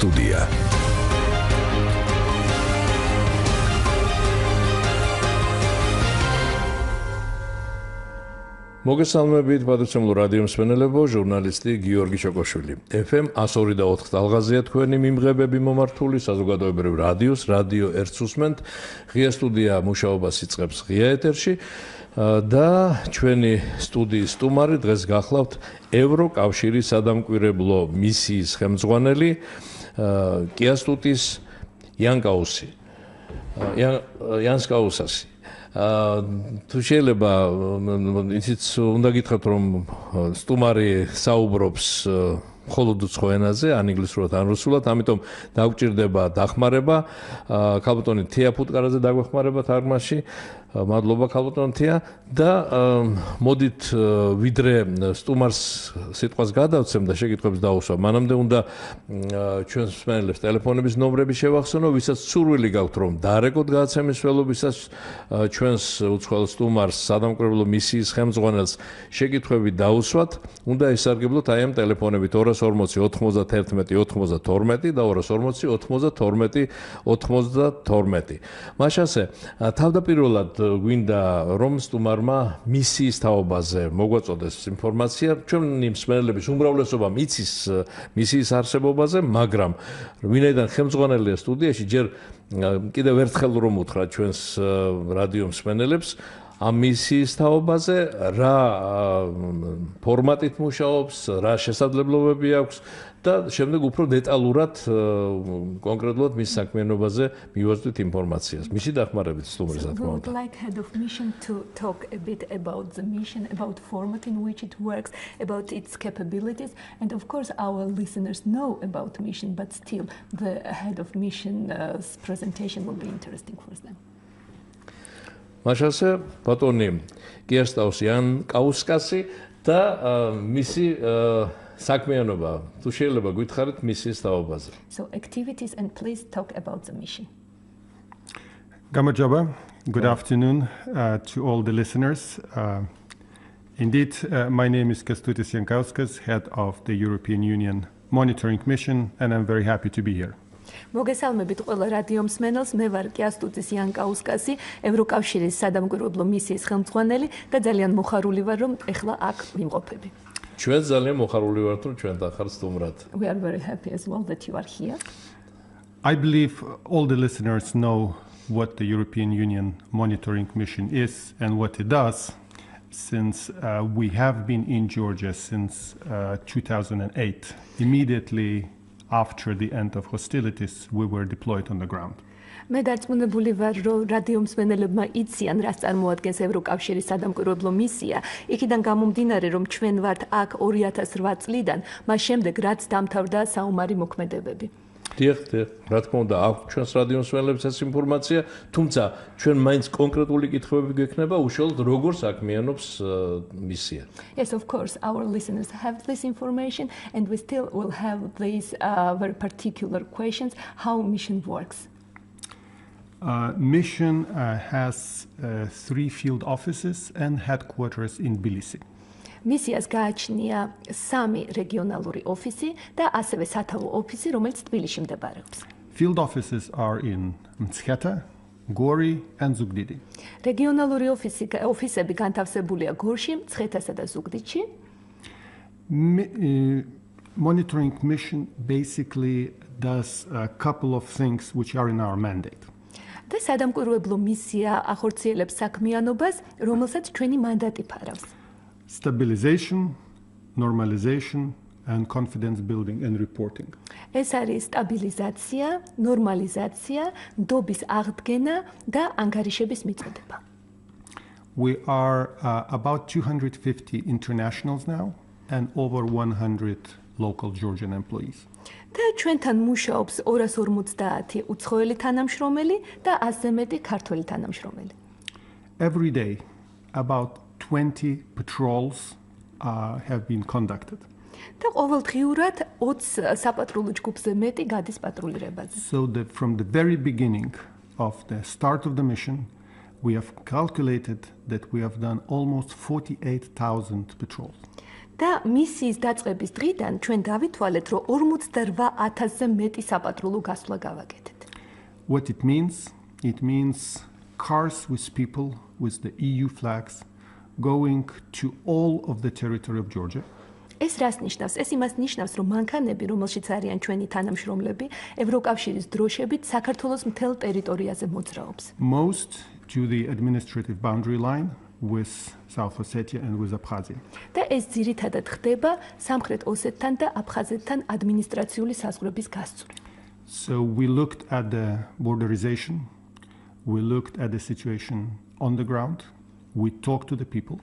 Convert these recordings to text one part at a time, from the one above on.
სტუდია. მოგესალმებით პატრიციულ რადიო მსმენელებო, ჟურნალისტი გიორგი ჩოკოშვილი. FM 102.4 ტალღაზია თქვენი მიმღებები მომართული საზოგადოებრივ რადიოს, რადიო ერთს უსმენთ. ღია სტუდია მუშაობას იწყებს ღია ეთერში და ჩვენი სტუდიის სტუმარი დღეს გახლავთ ევროკავშირის სადამკვირვებლო მისიის ხელმძღვანელი კიასტუტის იანკაუსკასი. თუ შეიძლება ისიც უნდა გითხრათ რომ სტუმარი საუბრობს მხოლოდ უცხო ენაზე, ან ინგლისურად, ან რუსულად, ამიტომ დაგვჭირდება დახმარება. ქალბატონი თია ფუტკარაძე დაგვეხმარება თარგმანში. მადლობა ქალბატონ თია და მოდით ვიდრე სტუმარს სიტყვას გადავცემ და შეკითხვებს დავუსვა. მანამდე უნდა ჩვენს მსმენელებს ტელეფონების ნომრები შევახსენო, ვისაც სურვილი გაქვთ რომ დაარეკოთ გადაცემის ველობისას ჩვენს უცხოელ სტუმარს, სადამკვირვებლო მისიის ხელმძღვანელს შეკითხვები დაუსვათ. უნდა ისარგებლოთ აი ამ ტელეფონებით 240 91 92 და 240 92 92. მაშასე თავდაპირველად გვინდა რომ სტუმარმა მისიის თაობაზე მოგვაწოდეს ინფორმაცია. ჩვენი მსმენელების უმრავლესობა მიცის მისიის არსებობაზე, მაგრამ ვინაიდან ხელმძღვანელია სტუდიაში, ჯერ კიდევ ერთხელ რომ უთხრა ჩვენს რადიო მსმენელებს ამ მისიის თაობაზე, რა ფორმატით მუშაობს, რა შესაძლებლობები აქვს და შემდეგ უფრო დეტალურად კონკრეტულად მის საქმიანობაზე მივაწვდით ინფორმაციას. მისი დახმარებით სტუმარს რა თქმა უნდა. I would like head of mission to talk a bit about the mission, about format in which it works, about its capabilities, and of course our listeners know about mission, but still the head of mission's presentation will be interesting for them. მაშასე ბატონი კიასტაუს იანკაუსკასი და მისი საქმიანობა. თუ შეიძლება გითხარით მისიის თაობაზე. So activities and please talk about the mission. Gamajaba, good afternoon to all the listeners. Indeed, my name is Kiastutis Იანკაუსkas, head of the European Union Monitoring Mission, and I'm very happy to be here. მოგესალმებით ყველა რადიო მსმენელს, მე ვარ კიასტუტის იანკაუსკასი, ევროკავშირის სადამკვირვებლო მისიის ხელმძღვანელი და ძალიან მოხარული ვარ რომ ეხლა აქ ვიმყოფები. ჩვენ ძალიან მოხარული ვართ რომ ჩვენთან ხართ სტუმრად. We are very happy as well that you are here. I believe all the listeners know what the European Union Monitoring Mission is and what it does, since we have been in Georgia since 2008. Immediately after the end of hostilities, we were deployed on the ground. მე დარწმუნებული ვარ, რომ რადიო მსმენელებმა იციან, რას წარმოადგენს ევროკავშირის სადამკვირვებლო მისია. იქიდან გამომდინარე, რომ ჩვენ ვართ აქ 2008 წლიდან, მას შემდეგ რაც დამთავრდა საომარი მოქმედებები. დიახ, რა თქმა უნდა, აქვს ჩვენს რადიო მსმენელებს ეს ინფორმაცია, თუმცა ჩვენ მაინც კონკრეტული კითხვები გექნება, უშუალოდ როგორ საქმიანობს მისია. Yes, of course, our listeners have this information and we still will have these very particular questions, how mission works. Mission has 3 field offices and headquarters in Tbilisi. მისიას გააჩნია 3 რეგიონალური ოფისი და ასევე სათავო ოფისი, რომელიც თბილისში მდებარეობს. Field offices are in Mtskheta, Gori and Zugdidi. რეგიონალური ოფისები განთავსებულია გორში, მცხეთასა და ზუგდიდში. Monitoring mission basically does a couple of things which are in our mandate. და სადამკვირვებლო მისია ახორციელებს საქმიანობას, რომელსაც ჩვენი მანდატი ფარავს. Stabilization, normalization and confidence building and reporting. ეს არის სტაბილიზაცია, ნორმალიზაცია, ნდობის აღდგენა და ანგარიშების მიწოდება. We are about 250 internationals now and over 100 local Georgian employees. და ჩვენთან მუშაობს 250 უცხოელი თანამშრომელი და 100 მეტი ქართველი თანამშრომელი. Every day about 20 patrols have been conducted. და ყოველდღიურად 20 საპატრულო ჯგუფზე მეტი გადის პატრულირებაზე. So from the very beginning of the start of the mission, we have calculated that we have done almost 48,000 patrols. და მისიის დაწყების დღიდან ჩვენ დავითვალეთ, რომ 48,000-ზე მეტი საპატრულო გასვლა გავაკეთეთ. What it means cars with people with the EU flags going to all of the territory of Georgia. ეს რას ნიშნავს? ეს იმას ნიშნავს, რომ მანქანები, რომელშიც არიან ჩვენი თანამშრომლები, ევროკავშირის დროშებით საქართველოს მთელ ტერიტორიაზე მოძრაობს. Most to the administrative boundary line with South Ossetia and with Abkhazia. და ეს ძირითადად ხდება სამხრეთ ოსეთთან და აფხაზეთთან ადმინისტრაციული საზღვრების გასწვრივ. So we looked at the borderization, we looked at the situation on the ground, we talked to the people.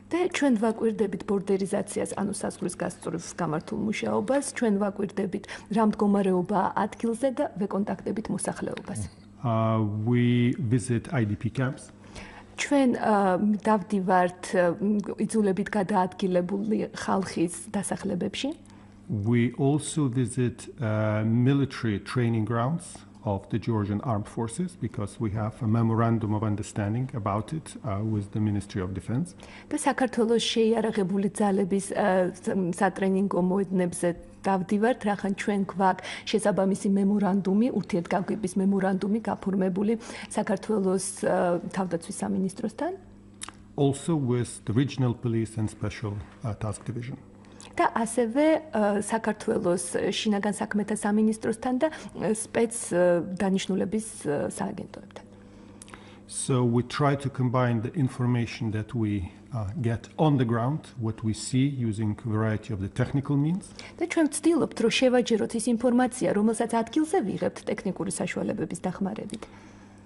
და ჩვენ ვაკვირდებით ბორდერიზაციას, ანუ საზღვრის გასწვრივ გამართულ მუშაობას, ჩვენ ვაკვირდებით რა მდგომარეობაა ადგილზე და ვეკონტაქტებით მოსახლეობას. We visit IDP camps. ჩვენ დავდივართ იძულებით გადაადგილებული ხალხის დასახლებებში. We also visit military training grounds of the Georgian Armed Forces because we have a memorandum of understanding about it with the Ministry of Defense. და საქართველოს შეიარაღებული ძალების სატრენინგო მოედნებზე დავდივართ, რახან ჩვენ გვაქვს შესაბამისი მემორანდუმი, ურთიერთგაგების მემორანდუმი გაფორმებული საქართველოს თავდაცვის სამინისტროსთან. Also with the regional police and special task division. და ასევე საქართველოს შინაგან საქმეთა სამინისტროსთან და სპეც დანიშნულების სააგენტოებთან. So we try to combine the information that we get on the ground, what we see using a variety of the technical means. და ჩვენ ვცდილობთ, რომ შევაჯეროთ ის ინფორმაცია, რომელსაც ადგილზე ვიღებთ ტექნიკური საშუალებების დახმარებით.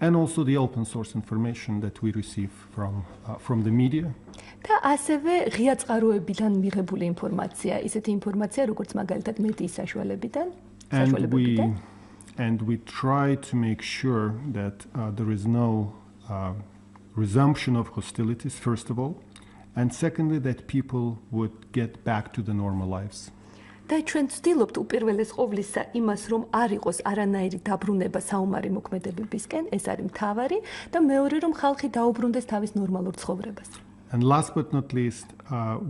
And also the open source information that we receive from the media. და ასევე ღია წყაროებიდან მიღებული ინფორმაცია, ისეთი ინფორმაცია, როგორც მაგალითად მედიის საშუალებიდან, საშუალებებიდან. And we try to make sure that there is no resumption of hostilities, first of all, and secondly, that people would get back to the normal lives. და ჩვენ ვცდილობთ უპირველეს ყოვლისა იმას, რომ არ იყოს არანაირი დაბრუნება საომარი მოქმედებებისკენ, ეს არის მთავარი, და მეორე, რომ ხალხი დაუბრუნდეს თავის ნორმალურ ცხოვრებას. And last but not least,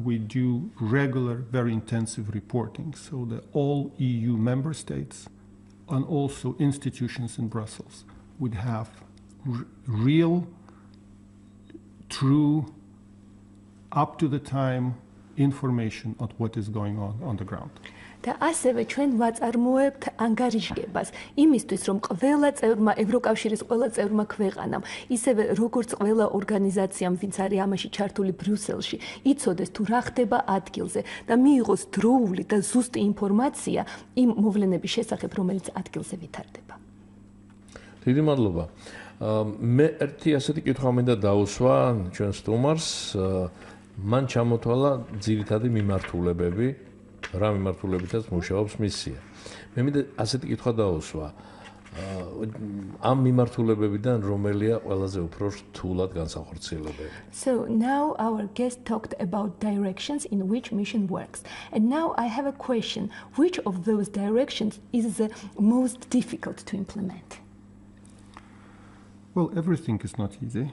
we do regular, very intensive reporting, so that all EU member states and also institutions in Brussels would have real, true, up to the time information on what is going on the ground. და ასევე ჩვენ ვაწარმოებთ ანგარიშგებას იმისთვის, რომ ყველა წევრმა, ევროკავშირის ყველა წევრმა ქვეყანამ, ისევე როგორც ყველა ორგანიზაციამ, ვინც არის ამაში ჩართული ბრიუსელში, იცოდეს თუ რა ხდება ადგილზე და მიიღოს დროული და ზუსტი ინფორმაცია იმ მოვლენების შესახებ, რომელიც ადგილზე ვითარდება. დიდი მადლობა. მე ერთი ასეთი კითხვა მინდა დაუსვა ჩვენ სტუმარს. მან ჩამოთვალა ძირითადი მიმართულებები, რა მიმართულებითაც მუშაობს მისია. მე მინდა ასეთი კითხვა დაუსვა. ამ მიმართულებებიდან რომელია ყველაზე უფრო რთულად განსახორციელებელი? So now our guest talked about directions in which mission works. And now I have a question. Which of those directions is the most difficult to implement? Well, everything is not easy.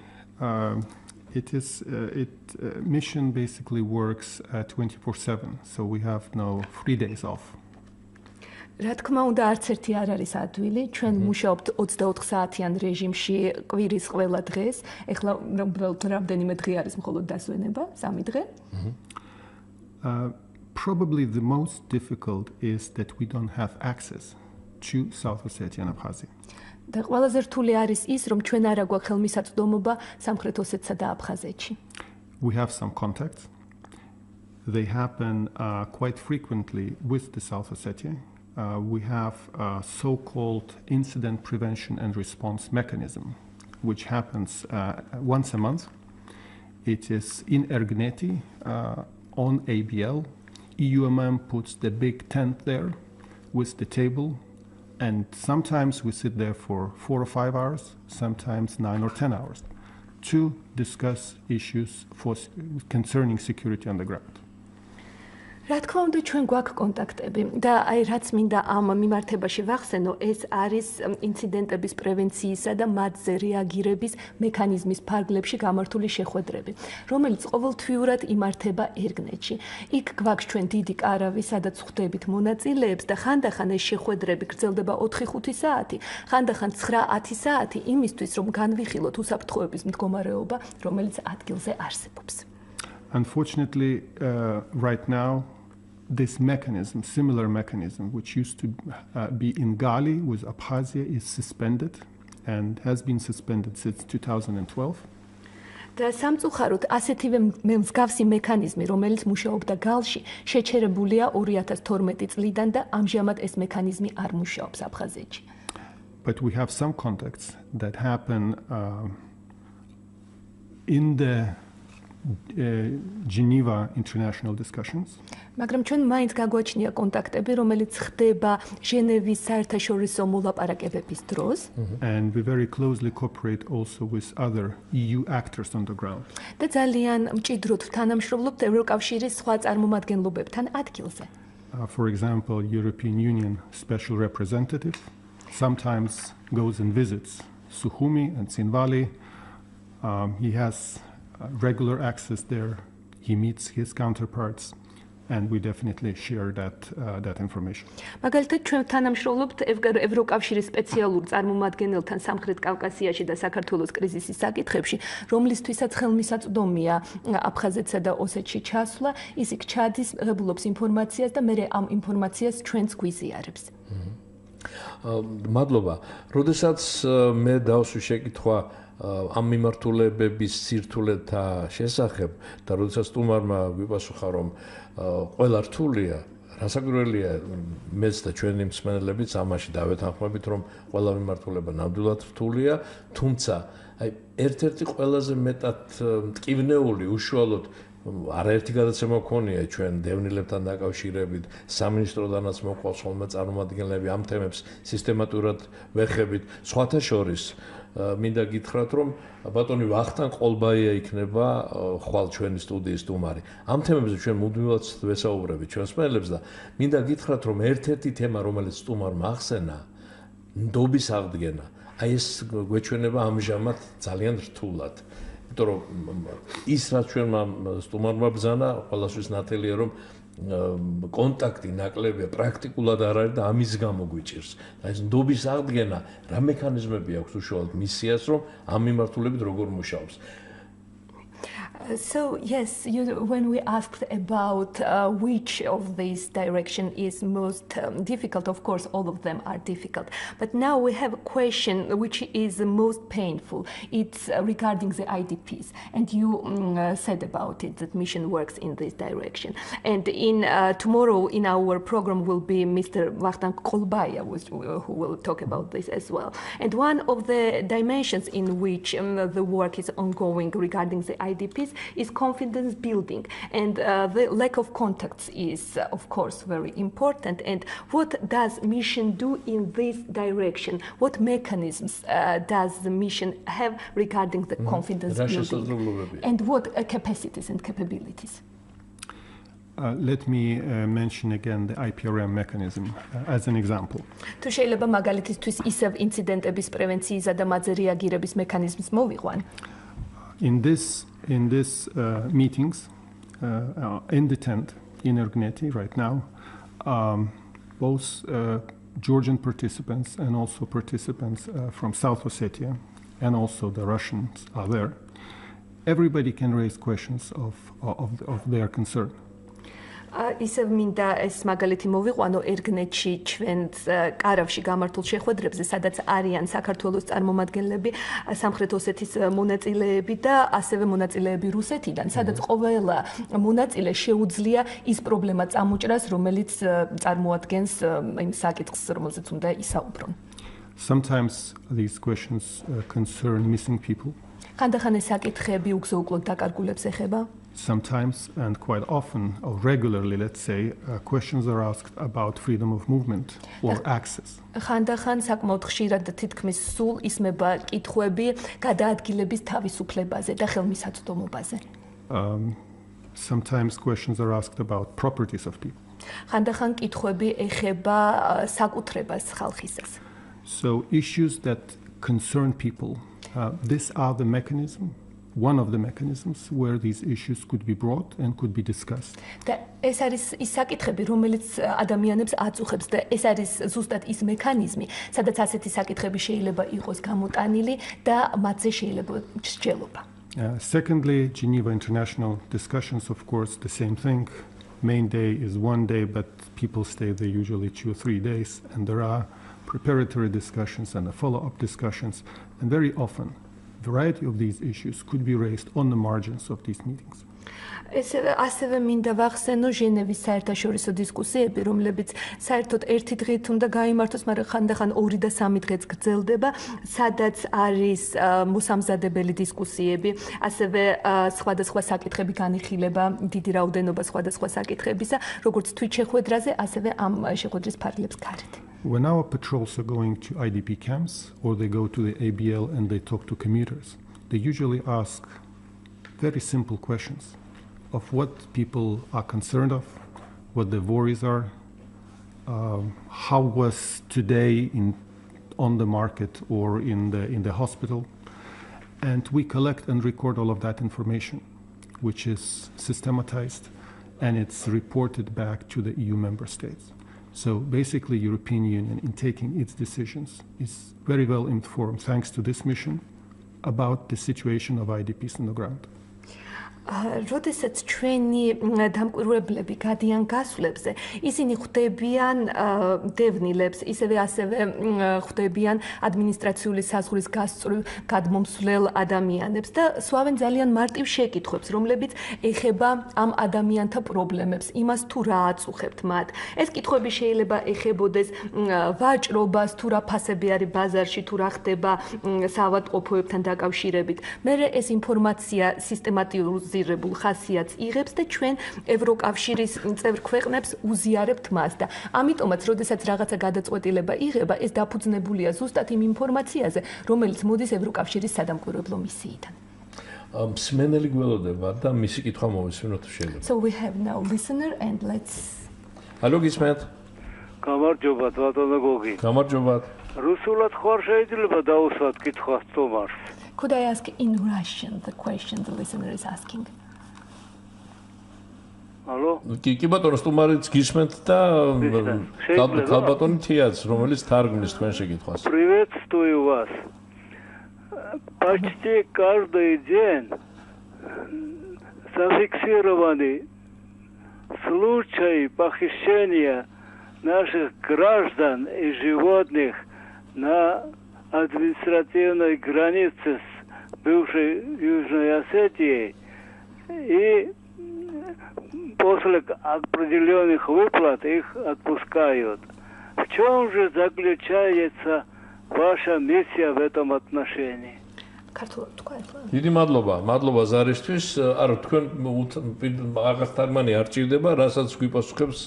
Mission basically works 24/7, so we have no free days off. რა თქმა უნდა, არც ერთი არ არის ადვილი. ჩვენ მუშაობთ 24 საათიან რეჟიმში კვირის ყველა დღეს. ეხლა უბრალოდ რამდენიმე დღე არის მხოლოდ დასვენება, 3 დღე. Probably the most difficult is that we don't have access to South Ossetia and Abkhazia. და ყველაზე რთული არის ის, რომ ჩვენ არ აგვაქვს ხელმისაწვდომობა სამხრეთ ოსეთსა და აფხაზეთში. We have some contacts. They happen quite frequently with the South Ossetia. We have a so-called incident prevention and response mechanism, which happens once a month. It is in Ergneti on ABL. EUMM puts the big tent there with the table. And sometimes we sit there for 4 or 5 hours, sometimes 9 or 10 hours, to discuss issues concerning security on the ground. რა თქმა უნდა ჩვენ გვაქვს კონტაქტები და აი რაც მინდა ამ მიმართებაში ვახსენო ეს არის ინციდენტების პრევენციისა და მათზე რეაგირების მექანიზმის ფარგლებში გამართული შეხვედრები რომელიც ყოველთვიურად იმართება ერგნეთში იქ გვაქვს ჩვენ დიდი კარავი სადაც ხვდებით მონაწილეებს და ხანდახან ეს შეხვედრები გრძელდება 4-5 საათი ხანდახან 9-10 საათი იმისთვის რომ განვიხილოთ უსაფრთხოების მდგომარეობა რომელიც ადგილზე არსებობს Unfortunately right now this mechanism, similar mechanism, which used to be in Gali with Abkhazia, is suspended and has been suspended since 2012. და სამწუხაროდ ასეთივე მსგავსი მექანიზმი, რომელიც მუშაობდა გალში, შეჩერებულია 2012 წლიდან და ამჟამად ეს მექანიზმი არ მუშაობს აფხაზეთში. But we have some contacts that happen in the Geneva international discussions. მაგრამ ჩვენ მაინც გაგვაჩნია კონტაქტები, რომელიც ხდება ჟენევის საერთაშორისო მოლაპარაკებების დროს. And we very closely cooperate also with other EU actors on the ground. და ძალიან მჭიდროდ თანამშრომლობთ ევროკავშირის სხვა წარმომადგენლობებთან ადგილზე. For example, European Union special representative sometimes goes and visits Sukhumi and Tsinvali. He has regular access there. He meets his counterparts. And we definitely share that information. მაგალითად ჩვენ თანამშრომლობთ ევროკავშირის სპეციალურ წარმომადგენელთან სამხრეთ კავკასიაში და საქართველოს კრიზისის საკითხებში, რომლისთვისაც ხელმისაწვდომია აფხაზეთსა და ოსეთში ჩასვლა, ის იქ ჩადის, ღებულობს ინფორმაციას და მე ამ ინფორმაციას ჩვენც გვიზიარებს. მადლობა. როდესაც მე დავსვი შეკითხვა ამ მიმართულებების სირთულეთა შესახებ და როდესაც სტუმარმა გვიპასუხა რომ ყველა რთულია, რასაკვირველია მეც და ჩვენი მსმენელებიც ამაში დავეთანხმებით რომ ყველა მიმართულება ნამდვილად რთულია, თუმცა აი ერთ-ერთი ყველაზე მეტად მტკივნეული უშუალოდ არაერთი გადაცემა გქონია ჩვენ დევნილებთან დაკავშირებით, სამინისტროდანაც მოყავს ხოლმე წარმომადგენლები ამ თემებს სისტემატურად ვეხებით, სხვათა შორის მინდა გითხრათ რომ ბატონი ვახტანგ ყოლბაია იქნება ხვალ ჩვენი სტუდიის სტუმარი. ამ თემებზე ჩვენ მუდმივად ვესაუბრებით ჩვენს მსმენელებს და მინდა გითხრათ რომ ერთ-ერთი თემა რომელიც სტუმარმა ახსენა ნდობის აღდგენა. აი ეს გვეჩვენება ამჟამად ძალიან რთულად. იმიტომ რომ ის რაც ჩვენმა სტუმარმა ბრძანა ყველასთვის ნათელია რომ კონტაქტი ნაკლებია პრაქტიკულად არ არის და ამის გამო გვიჭირს. და ეს ნდობის აღდგენა რა მექანიზმები აქვს უშუალოდ მისიას რომ ამ მიმართულებით როგორ მუშაობს. So yes, when we asked about which of these direction is most difficult, of course all of them are difficult. But now we have a question which is the most painful. It's regarding the IDPs, and you said about it that mission works in this direction. And in tomorrow in our program will be Mr. Vakhtang Kolbaya who will talk about this as well. And one of the dimensions in which the work is ongoing regarding the IDPs is confidence building, and the lack of contacts is of course very important. And what does mission do in this direction? What mechanisms does the mission have regarding the confidence building, and what capacities and capabilities? Let me mention again the IPRM mechanism as an example. თუ შეიძლება მაგალითისთვის ისევ ინციდენტების პრევენციისა და მათზე რეაგირების მექანიზმს მოვიყვან. In this meetings in the tent in Ergneti right now, both Georgian participants and also participants from South Ossetia and also the Russians are there. Everybody can raise questions of their concern. ისევ მინდა ეს მაგალითი მოვიყვანო ერგნეთში ჩვენს კარავში გამართულ შეხვედრებზე, სადაც არიან საქართველოს წარმომადგენლები, სამხრეთ ოსეთის მონაწილეები და ასევე მონაწილეები რუსეთიდან, სადაც ყველა მონაწილე შეუძლია ის პრობლემა წამოჭრას, რომელიც წარმოადგენს იმ საკითხს, რომელზეც უნდა ისაუბრონ. Sometimes these questions concern missing people. ხანდახან ეს საკითხები უგზო-უკლოდ დაკარგულებს ეხება. Sometimes and quite often or regularly, let's say, questions are asked about freedom of movement or access. ხანდახან საკმაოდ ხშირად თითქმის სულ ისმება კითხვები გადაადგილების თავისუფლებაზე და ხელმისაწვდომობაზე. Sometimes questions are asked about properties of people. ხანდახან კითხვები ეხება საკუთრებას ხალხისას. So issues that concern people, these are the mechanism, one of the mechanisms where these issues could be brought and could be discussed. და ეს არის ის საკითხები, რომელიც ადამიანებს აწუხებს და ეს არის ზუსტად ის მექანიზმი, სადაც ასეთი საკითხები შეიძლება იყოს გამოტანილი და მათზე შეიძლება სჯელობა. Secondly, Geneva International discussions, of course, the same thing. Main day is one day, but people stay there usually 2 or 3 days, and there are preparatory discussions and follow-up discussions, and very often a variety of these issues could be raised on the margins of these meetings. ასევე მინდა ვახსენო ჟენევის საერთაშორისო დისკუსიები, რომლებიც საერთოდ ერთი დღით უნდა გაიმართოს, მაგრამ ხანდახან 2 და 3 დღეც გრძელდება, სადაც არის მოსამზადებელი დისკუსიები, ასევე სხვადასხვა საკითხები განიხილება, დიდი რაოდენობა სხვადასხვა საკითხებისა, როგორც თვით შეხვედრაზე, ასევე ამ შეხვედრის ფარგლებს გარეთ. When our patrols are going to IDP camps or they go to the ABL and they talk to commuters, they usually ask very simple questions of what people are concerned of, what their worries are, how was today on the market or in the hospital, and we collect and record all of that information, which is systematized, and it's reported back to the EU member states. So basically, European Union, in taking its decisions, is very well informed, thanks to this mission, about the situation of IDPs on the ground. როდესაც ჩვენი დამკვირვებლები გადიან გასვლებზე, ისინი ხვდებიან დევნილებს, ასევე ხვდებიან ადმინისტრაციული საზღვრის გასწვრივ გადმომსვლელ ადამიანებს და სვავენ ძალიან მარტივ შეკითხვებს, რომლებიც ეხება ამ ადამიანთა პრობლემებს, იმას თუ რა აწუხებთ მათ. ეს კითხვები შეიძლება ეხებოდეს ვაჭრობას, თუ რა ფასები არის ბაზარში, თუ რა ხდება საავადმყოფოებთან დაკავშირებით. მერე ეს ინფორმაცია სისტემატიზირებული ხასიათს იღებს და ჩვენ ევროკავშირის წევრ ქვეყნებს უზიარებთ მას და ამიტომაც, როდესაც რაღაცა გადაწყვეტილება იღება, ეს დაფუძნებულია ზუსტად იმ ინფორმაციაზე, რომელიც მოდის ევროკავშირის სადამკვირვებლო მისიიდან. მსმენელი გველოდება და მისი კითხვა მოვისმინოთ შეიძლება. So we have now listener and let's Алло, გისმენთ? გამარჯობა, ბატონო გოგი. გამარჯობა. რუსულად ხარ შეიძლება დაუსვათ კითხვას სტუმარს? Could I ask in Russian the question the listener is asking? Алло. კი ბატონო, სტუმარიც გისმენთ და ქალბატონი თიაც, რომელიც თარგმნის თქვენ შეკითხვას. Приветствую вас. Почти каждый день зафиксированы случаи похищения наших граждан и животных на административной границе с бывшей Южной Осетией, и после определенных выплат их отпускают. В чем же заключается ваша миссия в этом отношении? დიდი მადლობა ზარისთვის. არა, თქვენ აღარ თარგმანი არ ჭირდება, რასაც გვიპასუხებს,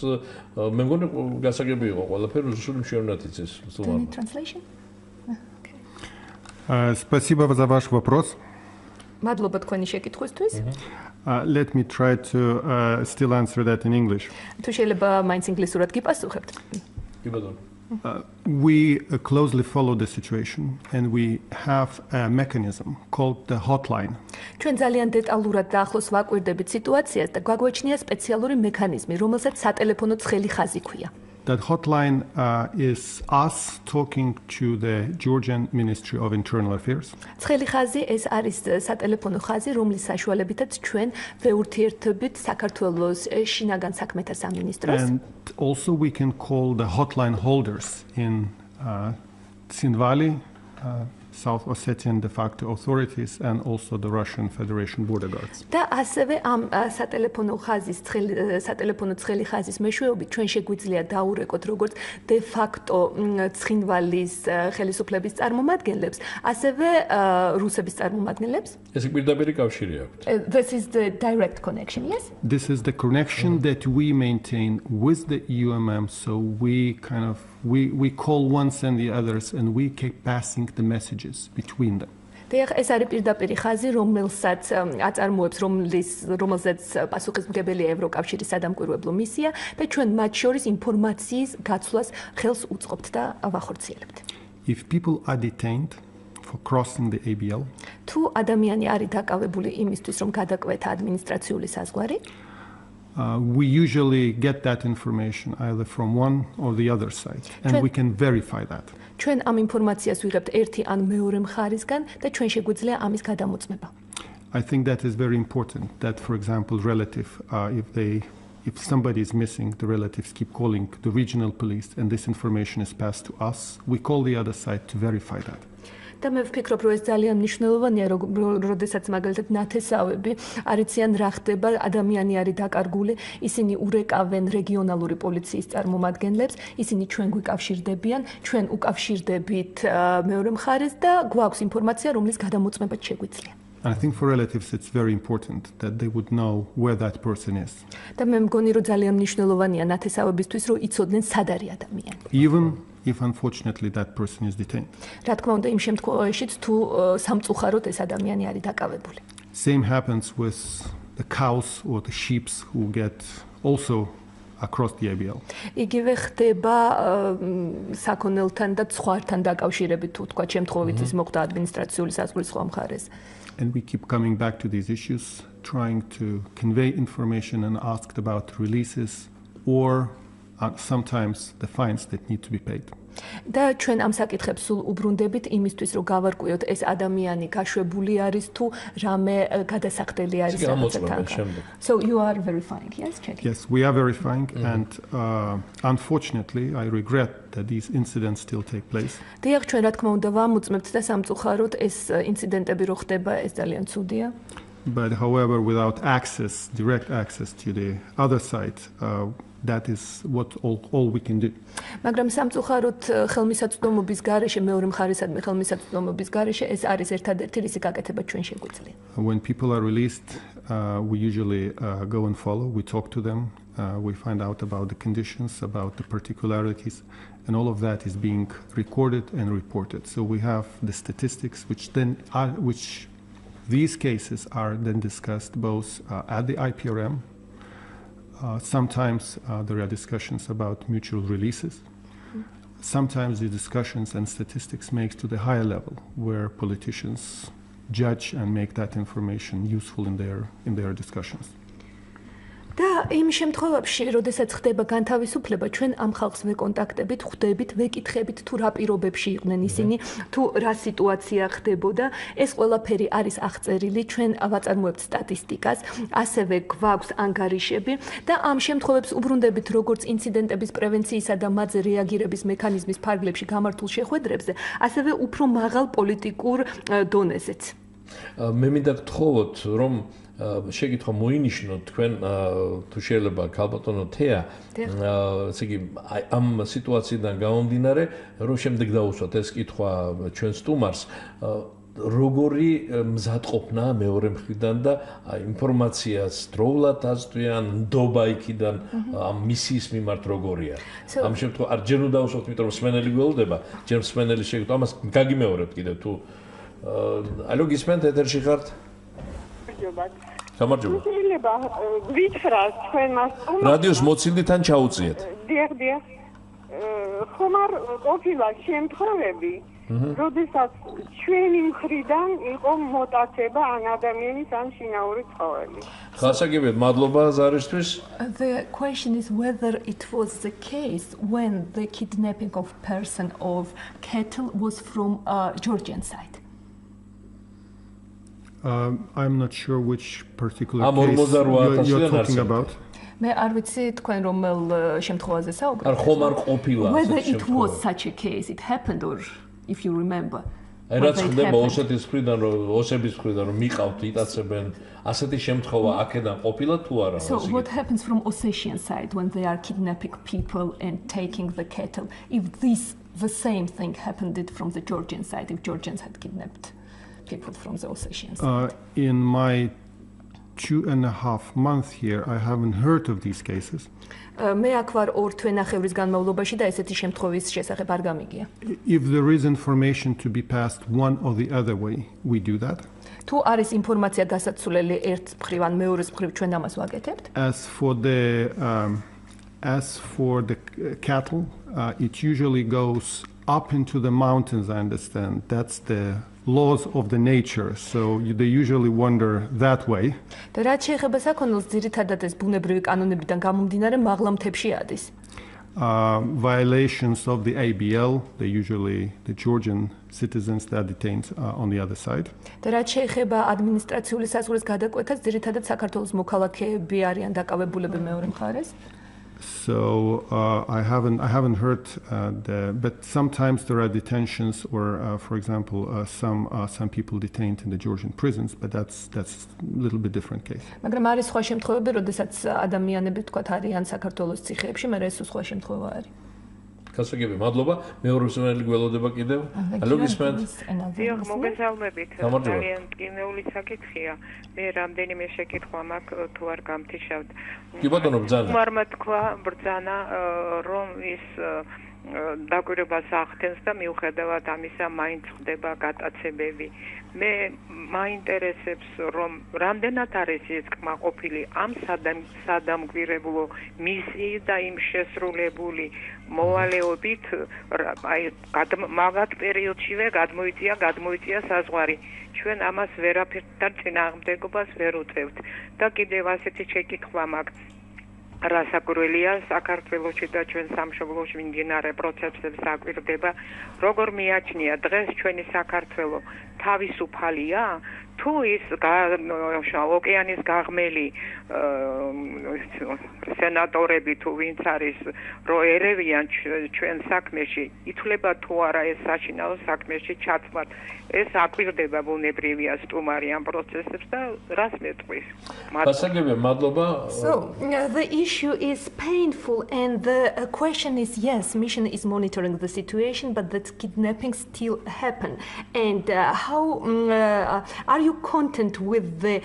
მე მგონი გასაგები იყო ყველაფერი რუსული მშვენივრად იცის. Translation? Спасибо за ваш вопрос. მადლობა თქვენი შეკითხვისთვის. Let me try to still answer that in English. თუ შეიძლება მაინც ინგლისურად გიპასუხებთ. კი ბატონო. We closely follow the situation and we have a mechanism called the hotline. ჩვენ ძალიან დეტალურად და ახლოს ვაკვირდებით სიტუაციას და გვაგვეჩნია სპეციალური მექანიზმი, რომელსაც სატელეფონო ცხელი ხაზი ქვია. That hotline is us talking to the Georgian Ministry of Internal Affairs. ცხელი ხაზი ეს არის სატელეფონო ხაზი, რომლის საშუალებითაც ჩვენ ვეურთიერთობთ საქართველოს შინაგან საქმეთა სამინისტროს. And also we can call the hotline holders in Tsinvali, South Ossetian de facto authorities, and also the Russian Federation border guards. და ასევე ამ სატელეფონო ცხელი ხაზის მეშვეობით ჩვენ შეგვიძლია დაურეკოთ როგორც de facto ცხინვალის ხელისუფლების წარმომადგენლებს, ასევე რუსების წარმომადგენლებს. ეს პირდაპირი კავშირი აქვს. This is the direct connection, yes? This is the connection that we maintain with the EUMM, so we call ones and the others and we keep passing the messages between them. დიახ, ეს არის პირდაპირი ხაზი, რომელსაც აწარმოებს, რომელზეც პასუხისმგებელია ევროკავშირის სადამკვირვებლო მისია და ჩვენ მათ შორის ინფორმაციის გაცვლას ხელს უწყობთ და ვახორციელებთ. If people are detained for crossing the ABL, თუ ადამიანი არის დაკავებული იმისთვის, რომ გადაკვეთა ადმინისტრაციული საზღვარი, we usually get that information either from one or the other side, and we can verify that. ჩვენ ამ ინფორმაციას ვიღებთ ერთი ან მეორე მხარისგან და ჩვენ შეგვიძლია ამის გადამოწმება. I think that is very important that, for example, if somebody is missing, the relatives keep calling the regional police and this information is passed to us, we call the other side to verify that. და მე ვფიქრობ, რომ ეს ძალიან მნიშვნელოვანია, როდესაც მაგალითად ნათესავები არიციან რა ხდება, ადამიანი არის დაკარგული, ისინი ურეკავენ რეგიონალური პოლიციის წარმომადგენლებს, ისინი ჩვენ გვიკავშირდებიან, ჩვენ უკავშირდებით მეორე მხარეს და გვაქვს ინფორმაცია, რომლის გადამოწმებაც შეგვიძლია. I think for relatives it's very important that they would know where that person is. და მე მგონი, რომ ძალიან მნიშვნელოვანია ნათესავებისთვის, რომ იცოდნენ სად არის ადამიანი. Even if unfortunately that person is detained. რა თქმა უნდა, იმ შემთხვევაშიც თუ სამწუხაროდ ეს ადამიანი არის დაკავებული. Same happens with the cows or the sheep who get also across the ABL. იგივე ხდება საქონელთან და ცხვართან დაკავშირებით, თუ თქვა შემთხვევით ის მოხდა ადმინისტრაციული საზღვრის სხვა მხარეს. And we keep coming back to these issues, trying to convey information and asked about releases or sometimes the fines that need to be paid. და ჩვენ ამ საკითხებს სულ უბრუნდებით იმისთვის, რომ გავარკვიოთ ეს ადამიანი გაშვებული არის თუ რამე გადასახდელი არის რაღაცთან. So you are verifying, yes, checking. Yes, we are verifying and unfortunately I regret that these incidents still take place. დიახ, ჩვენ რა თქმა უნდა ვამოწმებთ და სამწუხაროდ ეს ინციდენტები რო ხდება, ეს ძალიან ცუდია. But however, without direct access to the other side, that is what all we can do. მაგრამ სამწუხაროდ ხელმისაწვდომობის გარეშე, მეორე მხარისადმი ხელმისაწვდომობის გარეშე ეს არის ერთადერთი რისი გაკეთება ჩვენ შეგვიძლია. When people are released, we usually go and follow, we talk to them, we find out about the conditions, about the particularities, and all of that is being recorded and reported. So we have the statistics which these cases are then discussed both at the IPRM. Sometimes there are discussions about mutual releases. Sometimes the discussions and statistics make to the higher level where politicians judge and make that information useful in their discussions. და იმ შემთხვევებში, როდესაც ხდება განთავისუფლება, ჩვენ ამ ხალხს ვეკონტაქტებით, ხვდებით, ვეკითხებით თუ რა პირობებში იყვნენ ისინი, თუ რა სიტუაცია ხდებოდა. ეს ყველაფერი არის აღწერილი, ჩვენ ვაწარმოებთ სტატისტიკას, ასევე გვაქვს ანგარიშები და ამ შემთხვევებს უბრუნდებით როგორც ინციდენტების პრევენციისა და მათზე რეაგირების მექანიზმის ფარგლებში გამართულ შეხვედრებზე, ასევე უფრო მაღალ პოლიტიკურ დონეზეც. მე მინდა გთხოვოთ, რომ შეგითხო მოინიშნოთ თქვენ თუ შეიძლება ქალბატონო თეა ესე იგი ამ სიტუაციიდან გამომდინარე რომ შემდეგ დაუსვათ ეს კითხვა ჩვენ სტუმარს როგორი მზადყოფნა მეორე მხრიდან და ინფორმაციას დროულად აწვიან ნდობა იქიდან ამ მისიის მიმართ როგორია ამ შემთხვევაში არ ჯერ უნდა დაუსვათ იმიტომ რომ სმენელი გველდება ჯერ სმენელი შეგეთო ამას გაგიმეორებთ კიდევ თუ ალო გისმენთ ეთერში ხართ გამარჯობა. შეიძლება გვითხრას თქვენ მას რადიოს მოცილდით ან ჩაუწიეთ. დიახ. ხომ არ ყოფილა შემთხვევები, როდესაც ჩვენი მხრიდან იყო მოტაცება ან ადამიანის ან შინაური ცხოველის. ხასაგებია, მადლობა ზარისთვის. The question is whether it was the case when the kidnapping of person of cattle was from Georgian side. I'm not sure which particular case you're talking about. მე არ ვიცი თქვენ რომელ შემთხვევაზე საუბრობთ. არ ხომ არ ყოფილა Whether it was such a case, it happened or if you remember. აი რაც ხდება ოსეთის მხრიდან რომ ოსების მხრიდან რომ მიყავთ იტაცებენ ასეთი შემთხვევა აქედან ყოფილა თუ არა? So what happens from Ossetian side when they are kidnapping people and taking the cattle? If the same thing happened from the Georgian side, if Georgians had kidnapped people from the Ossetian side? In my 2.5 months here, I haven't heard of these cases. მე აქ ვარ 2 თვენახევრის განმავლობაში და ესეთი შემთხვევის შესახებ არ გამიგია. If there is information to be passed one or the other way, we do that. თუ არის ინფორმაცია გასაცვლელი ერთ მხრივ ან მეორეს მხრივ ჩვენ ამას ვაკეთებთ. As for the cattle, it usually goes up into the mountains, I understand. That's the laws of the nature, so they usually wander that way. და რაც შეეხება საქონელს, ძირითადად ეს ბუნებრივი კანონებიდან გამომდინარე მაღლა მთებში ადის. Violations of the ABL, the Georgian citizens that are detained on the other side. და რაც შეეხება ადმინისტრაციული საზღვრის გადაკვეთას, ძირითადად საქართველოს მოქალაქეები არიან დაკავებულები მეორე მხარეს. So I haven't heard but sometimes there are detentions or for example some people detained in the Georgian prisons, but that's a little bit different case. მაგრამ არის სხვა შემთხვევები, როდესაც ადამიანები თქვათ არიან საქართველოს ციხეებში, მაგრამ ეს სხვა შემთხვევა არის. გასაგები, მადლობა. მეორე მსმენელი გველოდება კიდევ. Алло, გისმენთ? დიახ, მოგესალმებით. ძალიან ტკივნეული საკითხია. მე რამდენიმე შეკითხვა მაქვს, თუ არ გამთიშავთ. კი ბატონო, ბრძანა. უარმა თქვა ბრძანა, რომ ის დაკვირვებას ახდენს და მიუხედავად ამისა მაინც ხდება გატაცებები. მე მაინტერესებს, რომ რამდენად არის ეს კმაყოფილი ამ სადამკვირვებლო მისიის და იმ შესრულებული მოვალეობით, აი მაგათ პერიოდშივე გადმოიწია საზღვარი. ჩვენ ამას ვერაფერთან წინააღმდეგობას ვერ უწევთ. და კიდევ ასეთი შეკითხვა მაქვს. რასაკვირველია საქართველოში და ჩვენ სამშობლოში მიმდინარე პროცესებს აკვირდება, როგორ მიაჩნია დღეს ჩვენი საქართველო თავისუფალია, თუ ის ოკეანის გაღმელი სენატორები თუ ვინც არის რო ერევიან ჩვენ საქმეში, ითვლება თუ არა ეს საშინაო საქმეში ჩაცმად. ეს აკვირდება ბუნებრივია სტუმარი ამ პროცესებს და რას მეტყვის. გასაგებია, მადლობა. So the issue is painful and the question is yes, mission is monitoring the situation, but that kidnappings still happen. And how are you content with the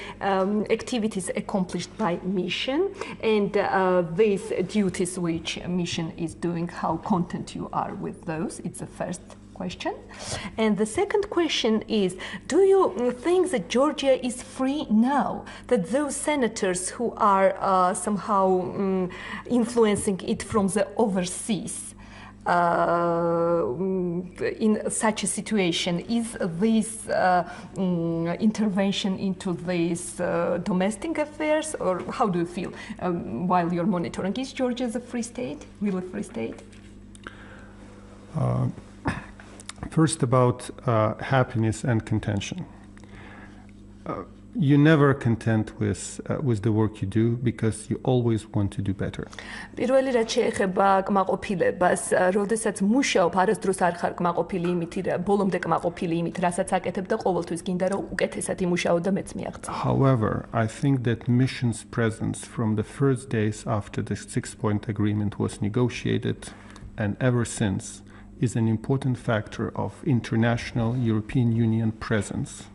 activities accomplished by mission and these duties which mission is doing? How content you are with those? It's the first question. And the second question is, do you think that Georgia is free now? That those senators who are somehow influencing it from the overseas, in such a situation, is this intervention into these domestic affairs, or how do you feel while you're monitoring? Is Georgia a free state, really free state? First about happiness and contention. You're never content with the work you do because you always want to do better. პირველი რაც შეეხება კმაყოფილებას, როდესაც მუშაობ, არასდროს არ ხარ კმაყოფილი იმით, ბოლომდე კმაყოფილი იმით, რასაც აკეთებ და ყოველთვის გინდა რომ უკეთესად იმუშაო და მეც მიაღწევ. However, I think that mission's presence from the first days after the 6-point agreement was negotiated and ever since is an important factor of international European Union presence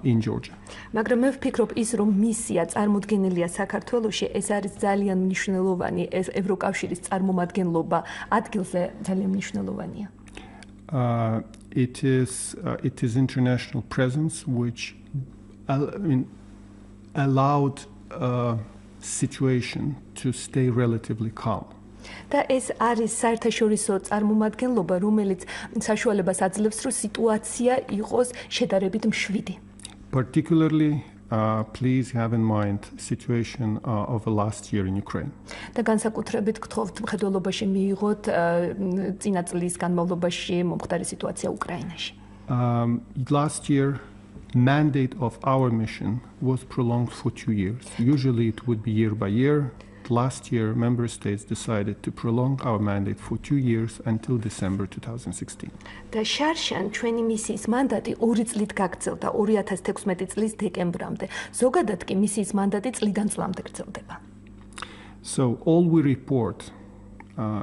in Georgia. მაგრამ მე ვფიქრობ ის რომ მისია წარმოდგენილია საქართველოში, ეს არის ძალიან მნიშვნელოვანი, ეს ევროკავშირის წარმომადგენლობა ადგილზე ძალიან მნიშვნელოვანია. It is international presence which allowed situation to stay relatively calm. და ეს არის საერთაშორისო წარმომადგენლობა, რომელიც საშუალებას აძლევს, რომ სიტუაცია იყოს შედარებით მშვიდი. Particularly, please have in mind situation of the last year in Ukraine. და განსაკუთრებით გთხოვთ მხედველობაში მიიღოთ წინა წლის განმავლობაში მომხდარი სიტუაცია უკრაინაში. Last year, mandate of our mission was prolonged for 2 years. Usually it would be year by year. Last year, member states decided to prolong our mandate for 2 years until December 2016. და შარშან ჩვენი მისიის მანდატი 2 წლით გაგრძელდა 2016 წლის დეკემბრამდე. ზოგადად კი მისიის მანდატი წლიდან წლამდე გრძელდება. So all we report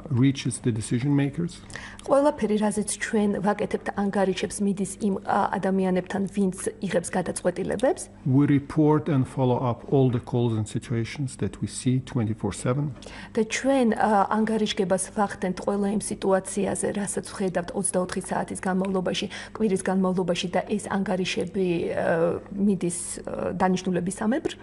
reaches the decision makers. ყველაფერი, რაზეც ჩვენ ვაკეთებთ ანგარიშებს, მიდის იმ ადამიანებთან, ვინც იღებს გადაწყვეტილებებს. We report and follow up all the calls and situations that we see 24/7. და ჩვენ ანგარიშგებას ვახდენთ ყველა იმ სიტუაციაზე, რასაც ვხედავთ 24 საათის განმავლობაში, კვირის განმავლობაში და ეს ანგარიშები მიდის დანიშნულებისამებრ.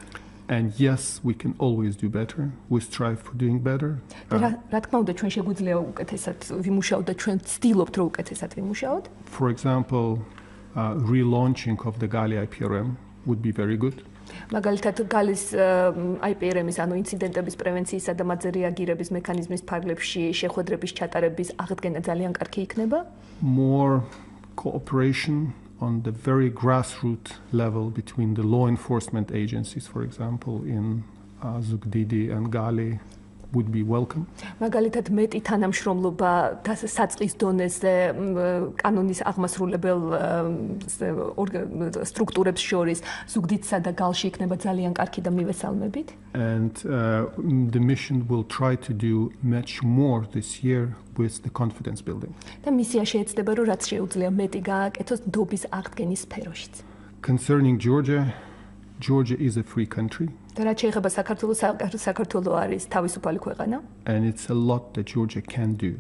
And yes, we can always do better. We strive for doing better. რა თქმა უნდა, ჩვენ შეგვიძლია უკეთესად ვიმუშაოთ და ჩვენ ვცდილობთ, რომ უკეთესად ვიმუშაოთ. For example, relaunching of the Gali IPRM would be very good. მაგალითად, გალის IPRM-ის, ანუ ინციდენტების პრევენციისა და მათზე რეაგირების მექანიზმის ფარგლებში შეხვედრების ჩატარების აღდგენა ძალიან კარგი იქნება. More cooperation on the very grassroots level between the law enforcement agencies, for example, in Zugdidi and Gali, would be welcome. მაგალითად, მეტი თანამშრომლობა საწყის დონეზე კანონის აღმასრულებელ სტრუქტურებს შორის ზუგდიდსა და გალში იქნება ძალიან კარგი და მივესალმებით. And the mission will try to do much more this year with the confidence building. და მისია შეეცდება, რომ რაც შეუძლია მეტი გააკეთოს ნდობის აღდგენის სფეროშიც. Concerning Georgia, Georgia is a free country. და რაც შეეხება საქართველოს, საქართველო არის თავისუფალი ქვეყანა. And it's a lot that Georgia can do.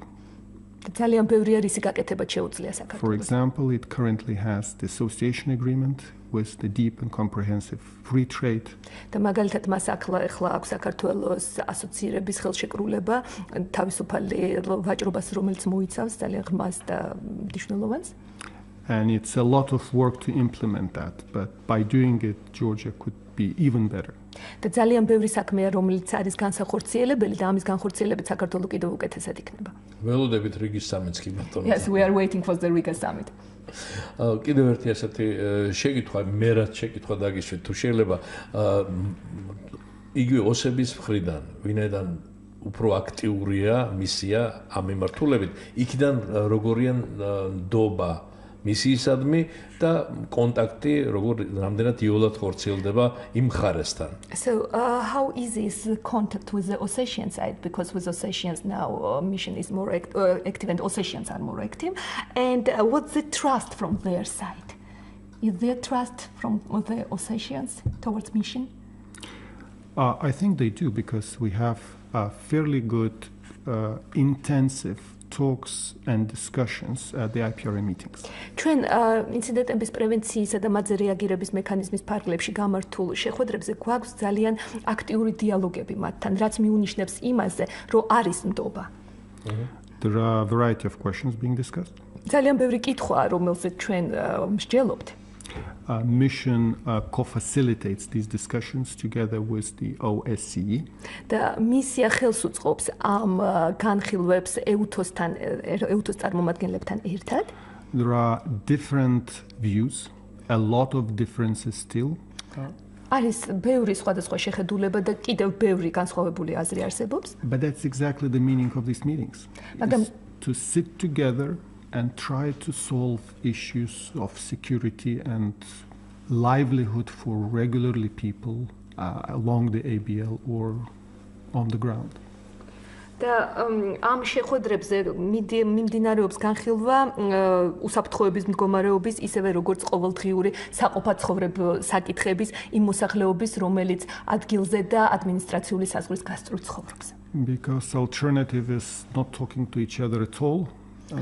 ძალიან ბევრია რისი გაკეთება შეუძლია For საქართველოს. example, it currently has the association agreement with the deep and comprehensive free trade. და მაგალითად მას ახლა აქვს საქართველოს ასოცირების ხელშეკრულება თავისუფალი ვაჭრობას, რომელიც მოიცავს ძალიან ღრმას და მნიშვნელოვანს. And it's a lot of work to implement that, but by doing it, Georgia could be even better. და ძალიან ბევრი საქმეა, რომელიც არის განსახორციელებელი და ამის განხორციელებით საქართველოს კიდევ უკეთესად იქნება. ველოდებით რიგის სამიტს კი ბატონო. Yes, we are waiting for the Riga summit. კიდევ ერთი ასეთი შეკითხვა, მე რაც შეკითხვა დაგიშვით, თუ შეიძლება იგივე ოსების მხრიდან, ვინაიდან უფრო აქტიურია მისია ამ მიმართულებით, იქიდან როგორია ნდობა მისიისადმი და კონტაქტი როგორ რამდენად იოლად ხორციელდება იმ მხარესთან. So how easy is the contact with the Ossetian side, because with Ossetians now mission is more active and Ossetians are more active, and what's the trust from their side? Is there trust from the Ossetians towards mission? I think they do, because we have fairly good intensive talks and discussions at the IPRM meetings. ჩვენ ინციდენტების პრევენციისა და მათზე რეაგირების მექანიზმის ფარგლებში გამართულ შეხვედრებზე გვაქვს ძალიან აქტიური დიალოგები მათთან, რაც მიუნიშნებს იმაზე, რომ არის ნდობა. There are a variety of questions being discussed. ძალიან ბევრი კითხვაა, რომელზეც ჩვენ მსჯელობთ. Mission co-facilitates these discussions together with the OSCE. და მისია ხელს უწყობს ამ განხილვებს EUTOS-თან, EUTOS წარმომადგენლებთან ერთად. There are different views, a lot of differences still. არის ბევრი სხვადასხვა შეხედულება და კიდევ ბევრი განსხვავებული აზრი არსებობს. But that's exactly the meaning of these meetings. Madam, To sit together and try to solve issues of security and livelihood for regularly people along the ABL or on the ground. და ამ შეხვედრებზე მიმდინარეობს განხილვა უსაფრთხოების მდგომარეობის, ისევე როგორც ყოველდღიური საყოფაცხოვრებ საკითხების იმ მოსახლეობის, რომელიც ადგილზე და ადმინისტრაციული საზღვრის გასწვრივ ცხოვრობს. Because alternative is not talking to each other at all,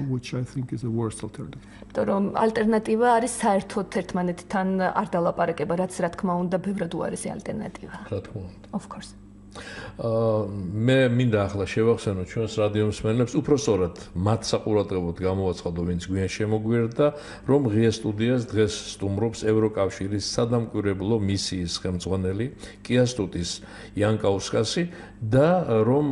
which I think is a worse alternative. იმიტომ რომ ალტერნატივა არის საერთოდ ერთმანეთთან არ დალაპარაკება, რაც რა თქმა უნდა ბევრად უარესი ალტერნატივა. რა თქმა უნდა. Of course. მე მინდა ახლა შევახსენო ჩვენს რადიო მსმენელებს, უფრო სწორად მათ საყურადღებოდ გამოვაცხადო, ვინც გვიან შემოგვიერთდა, რომ ღია სტუდიას დღეს სტუმრობს ევროკავშირის სადამკვირვებლო მისიის ხელმძღვანელი კიასტუტის იანკაუსკასი და რომ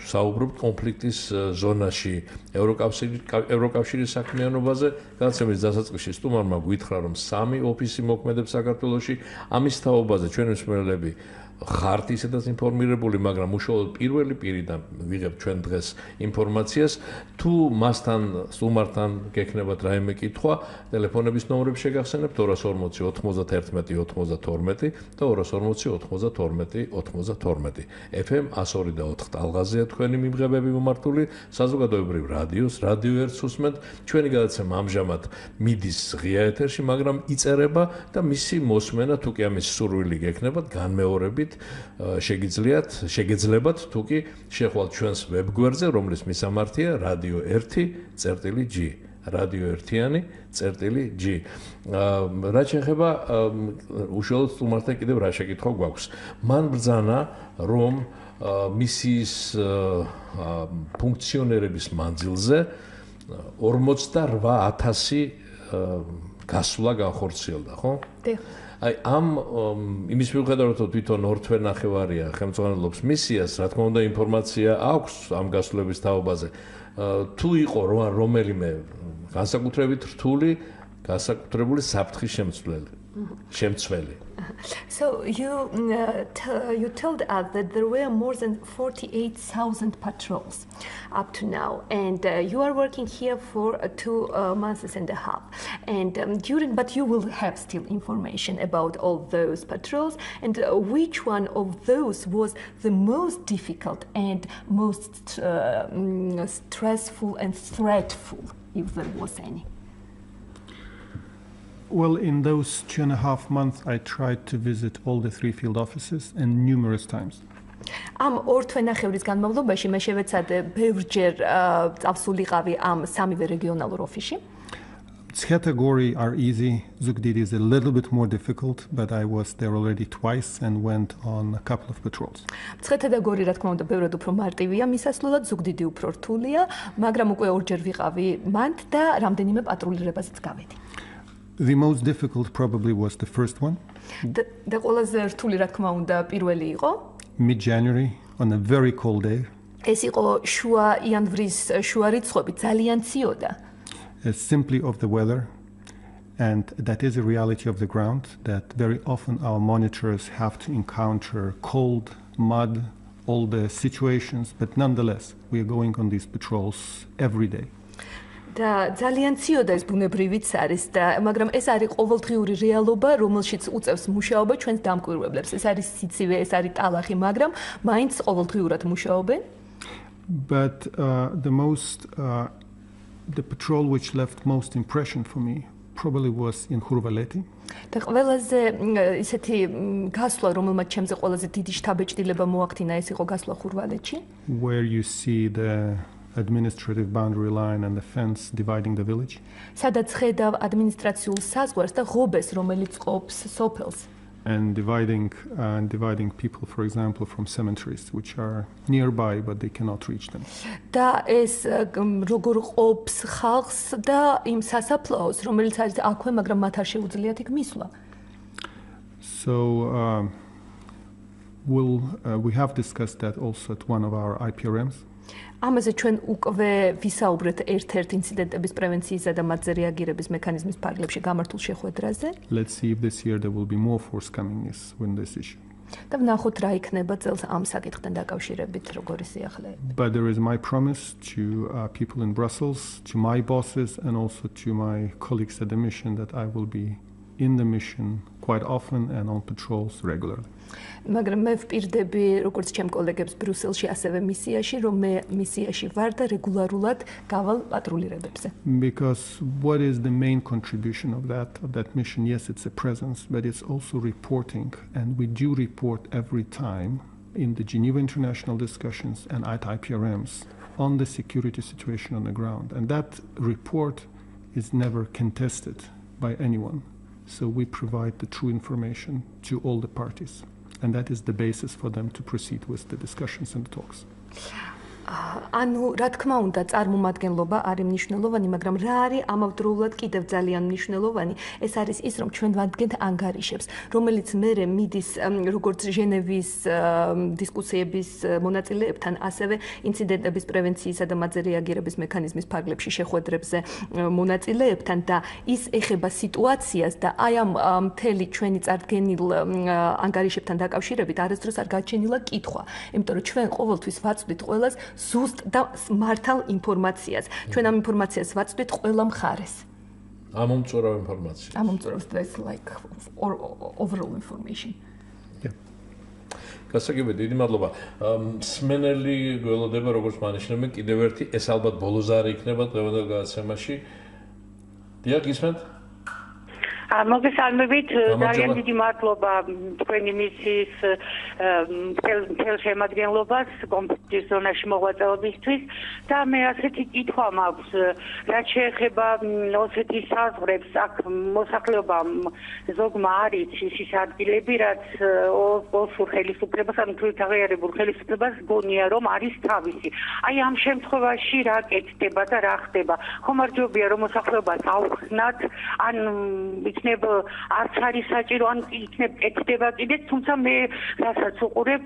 საუბრობთ კონფლიქტის ზონაში ევროკავშირის საქმიანობაზე. გადაცემის დასაწყისში სტუმარმა გითხრა, რომ 3 ოფისი მოქმედებს საქართველოში, ამის თაობაზე ჩვენი მსმენელები ხართ ისედაც ინფორმირებული, მაგრამ უშუალოდ პირველი პირიდან ვიღებთ ჩვენ დღეს ინფორმაციას. თუ თუ მასთან სტუმართან გექნებათ რაიმე კითხვა, ტელეფონების ნომრები შეგახსენებთ 240-91-92 და 240-92-92. FM 102.4 ტალღაზეა თქვენი მიმღებები მომართული საზოგადოებრივ რადიოს, რადიო ერთს უსმენთ. ჩვენი გადაცემა ამჟამად მიდის ღია ეთერში, მაგრამ იწერება და მისი მოსმენა თუ კი ამის სურვილი გექნებათ, განმეორებით შეგეძლებათ თუ კი შეხვალთ ჩვენს ვებგვერდზე, რომლის მისამართია Radio 1.G. Radio 1.G. რა შეეხება უშუალოდ სტუმართან კიდევ რა შეკითხვა გვაქვს. მან ბრძანა რომ მისიის ფუნქციონერების მანძილზე 48,000 გასვლა განხორციელდა, ხო? დიახ. აი ამ იმის მიუხედავად რომ თვითონ ორთვე ნახევარია ხელმძღვანელობს მისიას, რა თქმა უნდა ინფორმაცია აქვს ამ გასვლების თაობაზე. თუ იყო რომელიმე განსაკუთრებით რთული, განსაკუთრებული საფრთხის შემცველი. So you told us that there were more than 48,000 patrols up to now, and you are working here for 2 months and a half. And but you will have still information about all those patrols. And which one of those was the most difficult and most stressful and threatful, if there was any? Well, in those 2.5 months, I tried to visit all the 3 field offices and numerous times. Am ორთვენახევრის განმავლობაში მე შევეცადე ბევრჯერ წავსულიყავი ამ სამივე რეგიონალურ ოფისში. Category are easy. Zugdidi is a little bit more difficult, but I was there already twice and went on a couple of patrols. კატეგორია რა თქმა უნდა ბევრად უფრო მარტივია მისასვლელად, ზუგდიდი უფრო რთულია, მაგრამ უკვე ორჯერ ვიყავი მანდ და რამდენიმე პატრულირებაზეც გავედი. The most difficult probably was the first one. და ყველაზე რთული რა თქმა უნდა პირველი იყო. Mid-January on a very cold day. ეს იყო შუა იანვრის შუა რიცხვები, ძალიან ციოდა. Simply of the weather, and that is a reality of the ground, that very often our monitors have to encounter cold, mud, all the situations, but nonetheless we are going on these patrols every day. და ძალიან ციოდა ეს ბუნებრივიც არის და მაგრამ ეს არის ყოველდღიური რეალობა, რომელშიც უწევს მუშაობა ჩვენს დამკვირვებლებს. ეს არის სიცივე, ეს არის ტალახი, მაგრამ მაინც ყოველდღიურად მუშაობენ. But the patrol which left most impression for me probably was in Hurvaleti. და ყველაზე ისეთი გასვლა, რომელმაც ჩემზე ყველაზე დიდი შთაბეჭდილება მოახდინა, ეს იყო გასვლა ხურვალეთში. Where you see the administrative boundary line and the fence dividing the village. სადაც ხედავ ადმინისტრაციულ საზღვარს და ღობეს, რომელიც ყოფს სოფელს. And dividing people, for example, from cemeteries which are nearby but they cannot reach them. და ეს როგორ ყოფს ხალხს და იმ სასაფლაოს, რომელიც არის აქვე, მაგრამ მათ არ შეუძლიათ იქ მისვლა. So we have discussed that also at one of our IPRMs. ამაზე ჩვენ უკვე ვისაუბრეთ ერთ-ერთ ინციდენტების პრევენციისა და მათზე რეაგირების მექანიზმის ფარგლებში გამართულ შეხვედრაზე. Let's see if this year there will be more forthcoming with this issue. და ვნახოთ რა იქნება წელს ამ საკითხთან დაკავშირებით როგორი სიახლეები. But there is my promise to people in Brussels, to my bosses and also to my colleagues at the mission that I will be in the mission quite often and on patrols regularly. მაგრამ მე ვპირდები როგორც ჩემ კოლეგებს ბრიუსელში, ასევე მისიაში, რომ მე მისიაში ვარ და რეგულარულად გავალ პატრულირებებზე. Because what is the main contribution of that mission? Yes, it's a presence, but it's also reporting, and we do report every time in the Geneva International discussions and at IPRMs on the security situation on the ground, and that report is never contested by anyone. So we provide the true information to all the parties. And that is the basis for them to proceed with the discussions and the talks. ანუ რა თქმა უნდა წარმომადგენლობა არის მნიშვნელოვანი, მაგრამ რა არის ამავდროულად კიდევ ძალიან მნიშვნელოვანი, ეს არის ის, რომ ჩვენ ვადგენთ ანგარიშებს, რომელიც მერე მიდის როგორც ჟენევის დისკუსიების მონაწილეებთან, ასევე ინციდენტების პრევენციისა და მათზე რეაგირების მექანიზმის ფარგლებში შეხვედრებზე მონაწილეებთან და ის ეხება სიტუაციას და აი ამ მთელი ჩვენი წარდგენილ ანგარიშებთან დაკავშირებით არასდროს არ გაჩენილა კითხვა, იმიტომ რომ ჩვენ ყოველთვის ვაწვდით ყველას ზუსტ და მართალ ინფორმაციას. ჩვენ ამ ინფორმაციას ვაწვდით ყველა მხარეს. ამომწურავ ინფორმაცია. ამომწურავს that's like overall information. გასაგები, დიდი მადლობა. მსმენელი გველოდება როგორც მანიშნებენ, კიდევ ერთი ეს ალბათ ბოლოზარი იქნება დღევანდელ გადაცემაში. დიახ, გისმენთ? მოგესალმებით, ძალიან დიდი მადლობა თქვენი მისიის მთელ შემადგენლობას კონფლიქტის ზონაში მოღვაწეობისთვის და მე ასეთი კითხვა მაქვს, რაც შეეხება ოსეთის საზღვრებს, აქ მოსახლეობა ზოგმა არ იცის ის ადგილები, რაც ოსურ ხელისუფლებას, ანუ თვითაღიარებულ ხელისუფლებას გონია, რომ არის თავისი. აი ამ შემთხვევაში რა კეთდება და რა ხდება? ხომ არ ჯობია რომ მოსახლეობას აუხსნათ, ან იქნებ არც არის საჭირო, ან იქნებ კეთდება კიდეც, თუმცა მე რასაც უყურებ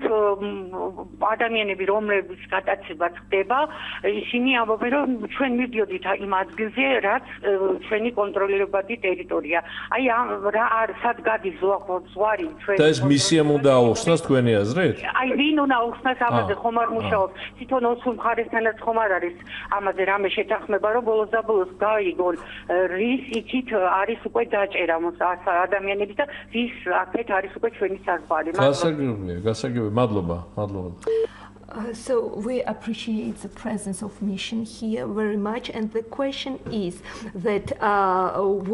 ადამიანები, რომლებიც გატაცება ხდება, ისინი ამბობენ, რომ ჩვენ მივდიოდით იმ ადგილზე, რაც ჩვენი კონტროლირებადი ტერიტორია. აი რა არ სად გადის ზღვარი ჩვენ. და ეს მისიამ უნდა აუხსნას თქვენი აზრით? აი ვინ უნდა აუხსნას ამაზე ხომ არ მუშაობს? თვითონ ოსურ მხარესთანაც ხომ არ არის ამაზე რამე შეთანხმება, რომ ბოლოს და ბოლოს გაიგონ რის იქით არის უკვე დაჭერა ადამიანები და ვის აქეთ არის უკვე ჩვენი საზღვარი. გასაგებია, მადლობა. So we appreciate the presence of mission here very much, and the question is that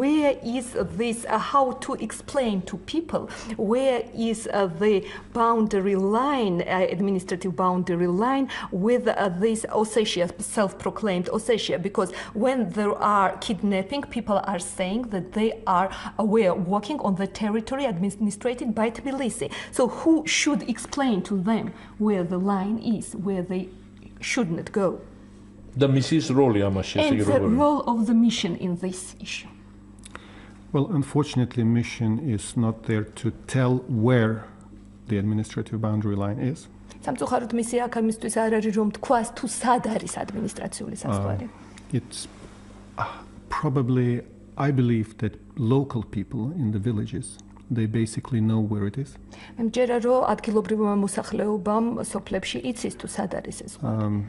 where is this, how to explain to people where is the boundary line, administrative boundary line with this Ossetia, self-proclaimed Ossetia, because when there are kidnapping, people are saying that they are walking on the territory administrated by Tbilisi. So who should explain to them where the line is, where they shouldn't go? The Mrs. role, and the role of the mission in this issue. Well, unfortunately, mission is not there to tell where the administrative boundary line is. სამწუხაროდ მისია აქ ამისთვის არ არის რომ თქვას თუ სად არის ადმინისტრაციული საზღვარი. It's probably, I believe that local people in the villages, they basically know where it is. მჯერა რომ ადგილობრივმა მოსახლეობამ სოფლებში იცის თუ სად არის ეს ზღვარი.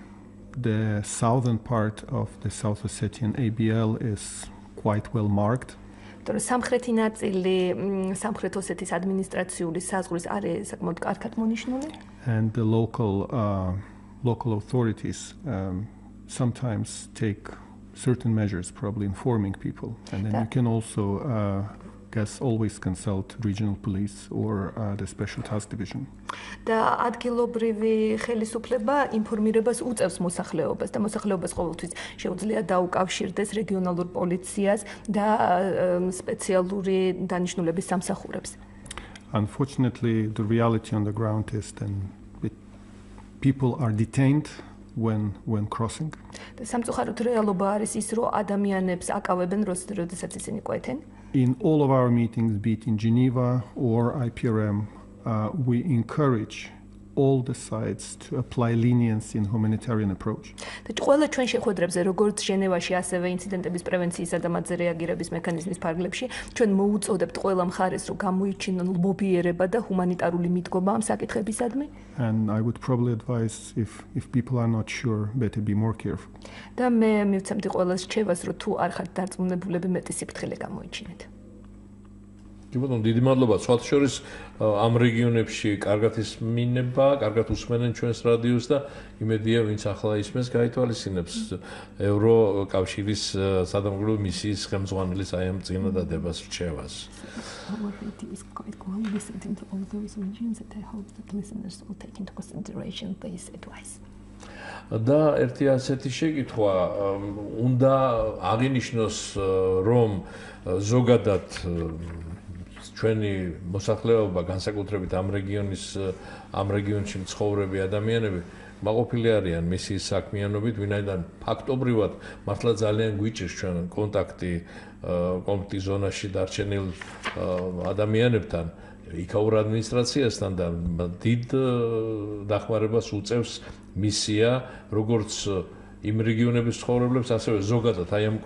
The southern part of the South Ossetian ABL is quite well marked. თორე სამხრეთი ნაწილი სამხრეთ ოსეთის ადმინისტრაციული საზღვრის არის საკმაოდ კარგად მონიშნული. And the local authorities sometimes take certain measures, probably informing people, and then you can also always consult regional police or the special task division. და ადგილობრივი ხელისუფლება ინფორმირებას უწევს მოსახლეობას და მოსახლეობას ყოველთვის შეუძლია დაუკავშირდეს რეგიონალურ პოლიციას და სპეციალური დანიშნულების სამსახურებს. Unfortunately, the reality on the ground is that people are detained when crossing. და სამწუხაროდ რეალობა არის ის, რომ ადამიანებს აკავებენ როდესაც ისინი კვეთენ. In all of our meetings, be it in Geneva or IPRM, we encourage all the sides to apply leniency in humanitarian approach. და ყველა ჩვენ შეხვედრებზე, როგორც ჟენევაში, ასევე ინციდენტების პრევენციისა და მათზე რეაგირების მექანიზმის ფარგლებში, ჩვენ მოუწოდებთ ყველა მხარეს, რომ გამოიჩინონ ლმობიერება და ჰუმანიტარული მიდგომა ამ საკითხებისადმი. And I would probably advise if people are not sure, better be more careful. და მე მივცემდი ყველას რჩევას, რომ თუ არ ხართ დარწმუნებულები, მეტი სიფრთხილე გამოიჩინეთ. კი ბატონო, დიდი მადლობა. სხვათა შორის ამ რეგიონებში კარგად ისმინება, კარგად უსმენენ ჩვენს რადიოს და იმედია, ვინც ახლა ისმენს, გაითვალისწინებს ევროკავშირის სადამკვირვებლო მისიის ხელმძღვანელის აი ამ წინადადებას რჩევას. Our radio is quite well listening to all those regions that I hope that listeners will take into consideration this advice. და ერთი ასეთი შეკითხვა უნდა აღინიშნოს, რომ ზოგადად ჩვენი მოსახლეობა, განსაკუთრებით ამ რეგიონში მცხოვრები ადამიანები მაყოფილი არიან მისიის საქმიანობით, ვინაიდან ფაქტობრივად მართლა ძალიან გვიჭირს ჩვენ კონტაქტი კონფლიქტის ზონაში დარჩენილ ადამიანებთან, იქაურ ადმინისტრაციასთან და დიდ დახმარებას უწევს მისია, როგორც იმ რეგიონების მცხოვრებლებს, ასევე ზოგადად აი ამ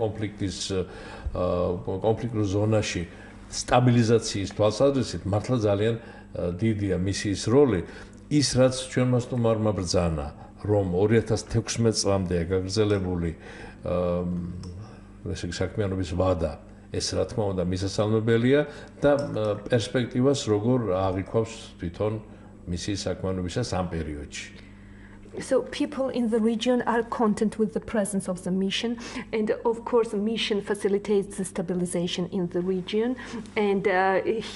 კონფლიქტურ ზონაში სტაბილიზაციის თვალსაზრისით მართლა ძალიან დიდია მისიის როლი. ის რაც ჩვენმა სტუმარმა ბრძანა, რომ 2016 წლამდე გაგრძელებული ესე იგი საქმიანობის ვადა ეს რა თქმა უნდა მისასალმებელია და პერსპექტივას როგორ აღიქვავს თვითონ მისიის საქმიანობისას ამ პერიოდში. So people in the region are content with the presence of the mission, and of course the mission facilitates the stabilization in the region, and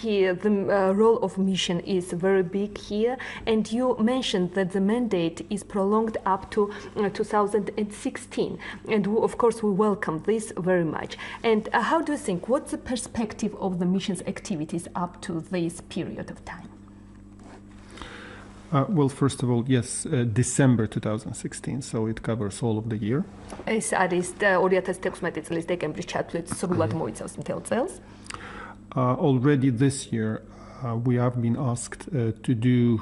here the role of mission is very big here, and you mentioned that the mandate is prolonged up to 2016, and of course we welcome this very much. And how do you think, what's the perspective of the mission's activities up to this period of time? Well, first of all, yes, December 2016, so it covers all of the year. ეს არის 2016 წლის დეკემბრის ჩათვლით სრულად მოიცავს მთელ წელს. Already this year, we have been asked to do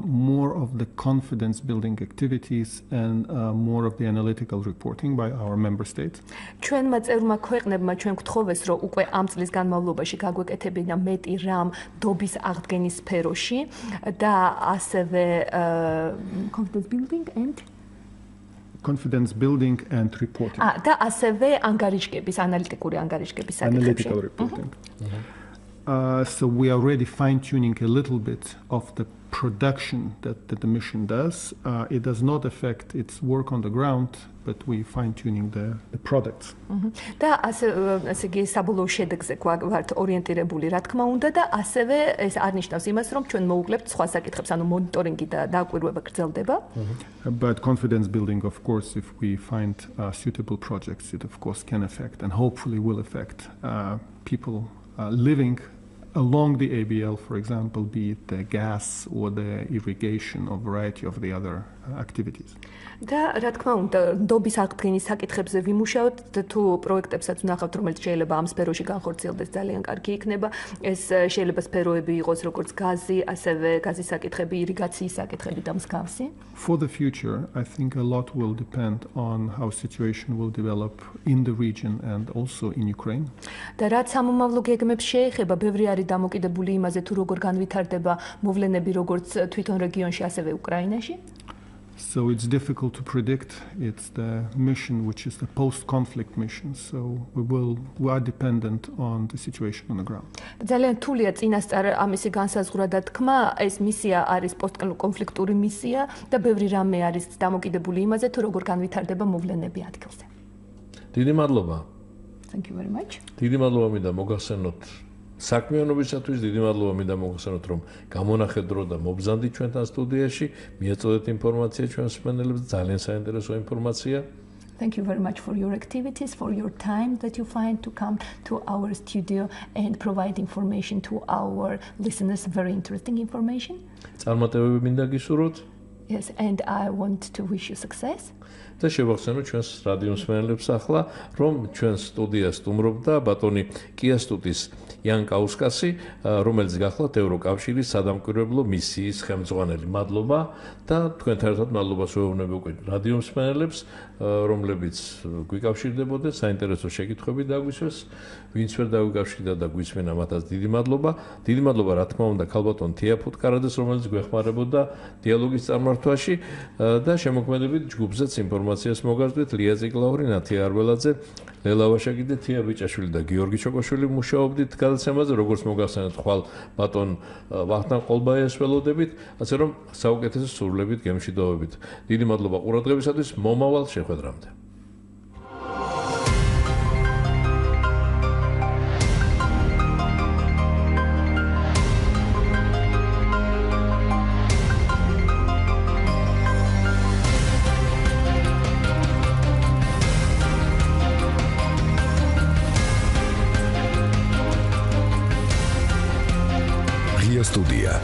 more of the confidence building activities and more of the analytical reporting by our member states. ჩვენმა წევრმა ქვეყნებმა ჩვენ გთხოვეს რომ უკვე ამ წლის განმავლობაში გაგვეკეთებინა მეტი რამ დობის აღდგენის სფეროში და ასევე confidence building and reporting. და ასევე ანგარიშგების, ანალიტიკური ანგარიშგების საკითხებში. Analytical reporting. So we are already fine-tuning a little bit of the production that the mission does. It does not affect its work on the ground, but we fine-tuning the products. და ასე იგი საბოლოო შედეგზე ვართ ორიენტირებული, რა თქმა უნდა, და ასევე ეს არნიშნავს იმას, რომ ჩვენ მოუგლებთ სხვა საკითხებს, ანუ მონიტორინგი და დაკვირვება გრძელდება. But confidence building, of course, if we find suitable projects, it of course can affect and hopefully will affect people living along the ABL, for example, be it the gas or the irrigation or variety of the other activities. და რა თქმა უნდა, დობის აღდგენის საკითხებზე ვიმუშაოთ, თუ პროექტებსაც ვნახავთ, რომელიც შეიძლება ამ სფეროში განხორციელდეს, ძალიან კარგი იქნება. ეს შეიძლება სფეროები იყოს, როგორც გაზი, ასევე გაზის საკითხები, ირიგაციის საკითხები და მსგავსი. For the future, I think a lot will depend on how situation will develop in the region and also in Ukraine. და რაც ამომავლო გეგმებს შეეხება, ბევრი არის დამოკიდებული იმაზე, თუ როგორ განვითარდება მოვლენები როგორც თვითონ რეგიონში, ასევე უკრაინაში. So it's difficult to predict. It's the mission, which is the post-conflict mission. So we are dependent on the situation on the ground. ძალიან რთულია წინასწარ ამისი განსაზღვრა და თქმა, ეს მისია არის პოსტკონფლიქტური მისია და ბევრი რამე არის დამოკიდებული იმაზე, თუ როგორ განვითარდება მოვლენები ადგილზე. დიდი მადლობა. Thank you very much. დიდი მადლობა მინდა მოგახსენოთ საქმიანობისათვის, დიდი მადლობა მინდა მოგახსენოთ, რომ გამონახეთ დრო და მობზანდით ჩვენთან სტუდიაში, მიეწოდეთ ინფორმაცია ჩვენს მსმენელებს, ძალიან საინტერესო ინფორმაცია. Thank you very much for your activities, for your time that you find to come to our studio and provide information to our listeners, very interesting information. წარმატებები მინდა გისურვოთ. Yes, and I want to wish you success. და შევახსენოთ ჩვენს რადიო მსმენელებს ახლა, რომ ჩვენს სტუდიას სტუმრობდა ბატონი კიასტუტის იანკაუსკასი, რომელიც გახლავთ ევროკავშირის სადამკვირვებლო მისიის ხელმძღვანელი. მადლობა და თქვენთან ერთად მადლობას ვეუბნები უკვე რადიო მსმენელებს, რომლებიც გვიკავშირდებოდნენ, საინტერესო შეკითხვები დაგვისვეს, ვინც ვერ დაგვიკავშირდა და გვისმენა, მათაც დიდი მადლობა. დიდი მადლობა რა თქმა უნდა ქალბატონ თია ფუტკარაძეს, რომელიც გვეხმარებოდა დიალოგის წარმართვაში და შემოქმედებით ჯგუფზეც ინფორმაციას მოგაზრდით ლია ზიკლაური, ნათია არველაძე, ლელა ვაშაკიდე, თია ბიჭაშვილი და გიორგი ჩოკოშვილი მუშაობდით გადაცემაზე, როგორც მოგახსენეთ ხვალ ბატონ ვახტანგ ყოლბაიას ველოდებით, ასე რომ საუკეთესო სურვილებით გემშვიდობებით. დიდი მადლობა ყურადღებისათვის, მომავალ შეხვედრამდე. Студия.